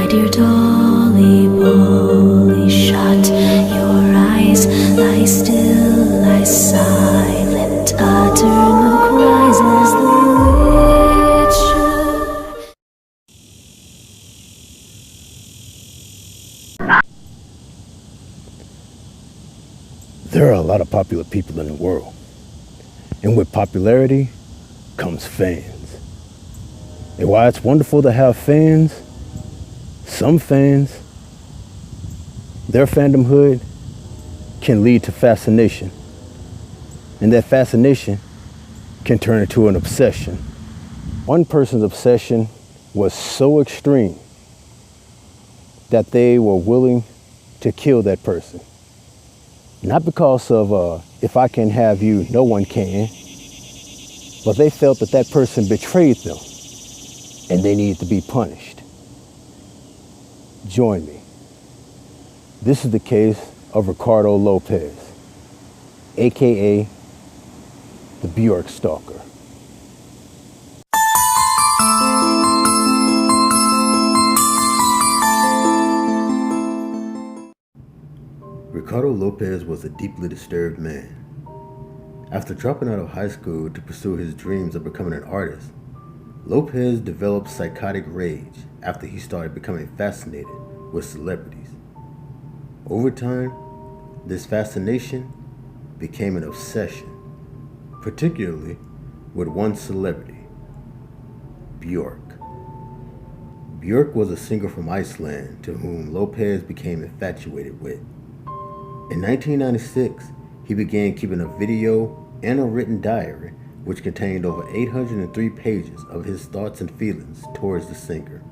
dear Dolly Polly, shut your eyes, lie still, lie silent, utter no cries as the witcher. There are a lot of popular people in the world, and with popularity comes fans. And while it's wonderful to have fans, some fans, their fandomhood can lead to fascination. And that fascination can turn into an obsession. One person's obsession was so extreme that they were willing to kill that person. Not because of, if I can have you, no one can, but they felt that that person betrayed them and they needed to be punished. Join me. This is the case of Ricardo Lopez, AKA the Bjork Stalker. Ricardo Lopez was a deeply disturbed man. After dropping out of high school to pursue his dreams of becoming an artist, Lopez developed psychotic rage after he started becoming fascinated with celebrities. Over time, this fascination became an obsession, particularly with one celebrity, Bjork. Bjork was a singer from Iceland to whom Lopez became infatuated with. In 1996, he began keeping a video and a written diary which contained over 803 pages of his thoughts and feelings towards the singer,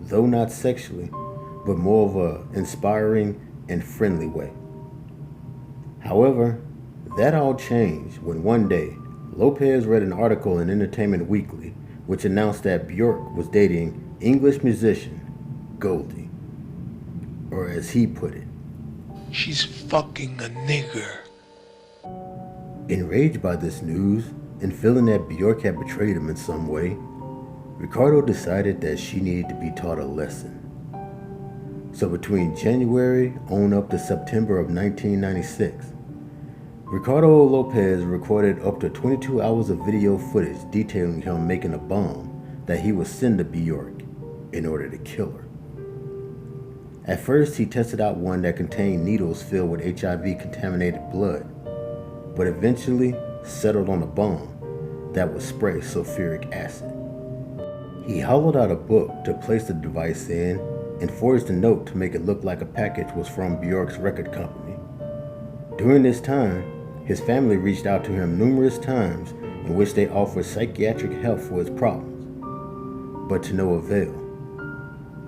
though not sexually, but more of an inspiring and friendly way. However, that all changed when one day, Lopez read an article in Entertainment Weekly which announced that Bjork was dating English musician Goldie, or as he put it, "She's fucking a nigger." Enraged by this news and feeling that Bjork had betrayed him in some way, Ricardo decided that she needed to be taught a lesson. So between January on up to September of 1996, Ricardo Lopez recorded up to 22 hours of video footage detailing him making a bomb that he would send to Bjork in order to kill her. At first, he tested out one that contained needles filled with HIV-contaminated blood, but eventually settled on a bomb that would spray sulphuric acid. He hollowed out a book to place the device in and forged a note to make it look like a package was from Bjork's record company. During this time, his family reached out to him numerous times in which they offered psychiatric help for his problems, but to no avail.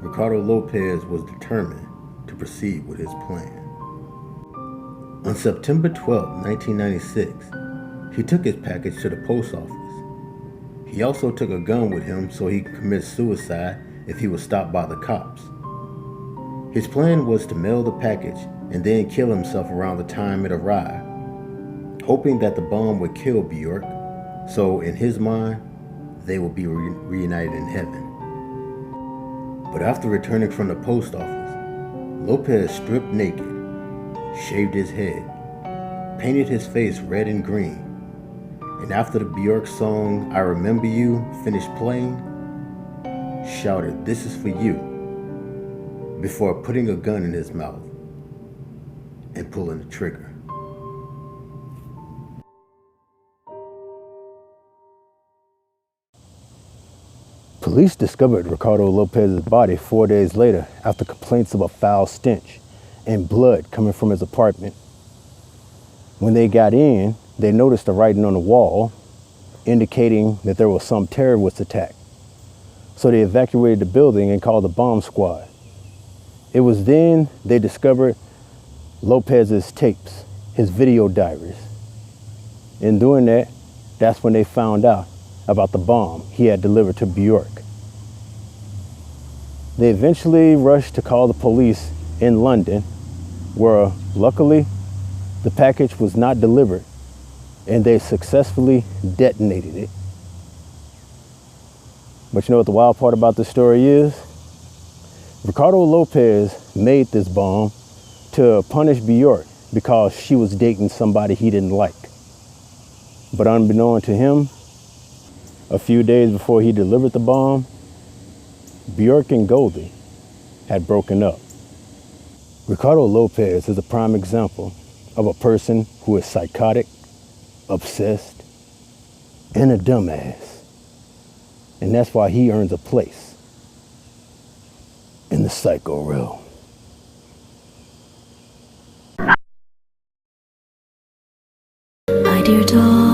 Ricardo Lopez was determined to proceed with his plan. On September 12, 1996, he took his package to the post office. He also took a gun with him so he could commit suicide if he was stopped by the cops. His plan was to mail the package and then kill himself around the time it arrived, hoping that the bomb would kill Bjork, so in his mind, they would be reunited in heaven. But after returning from the post office, Lopez stripped naked, shaved his head, painted his face red and green, and after the Bjork song "I Remember You" finished playing, shouted "This is for you," before putting a gun in his mouth and pulling the trigger. Police discovered Ricardo Lopez's body 4 days later after complaints of a foul stench and blood coming from his apartment. When they got in, they noticed the writing on the wall indicating that there was some terrorist attack. So they evacuated the building and called the bomb squad. It was then they discovered Lopez's tapes, his video diaries. In doing that, that's when they found out about the bomb he had delivered to Bjork. They eventually rushed to call the police in London, where luckily the package was not delivered and they successfully detonated it. But you know what the wild part about this story is? Ricardo Lopez made this bomb to punish Bjork because she was dating somebody he didn't like. But unbeknown to him, a few days before he delivered the bomb, Bjork and Goldie had broken up. Ricardo Lopez is a prime example of a person who is psychotic, obsessed, and a dumbass. And that's why he earns a place in the psycho realm. My dear dog.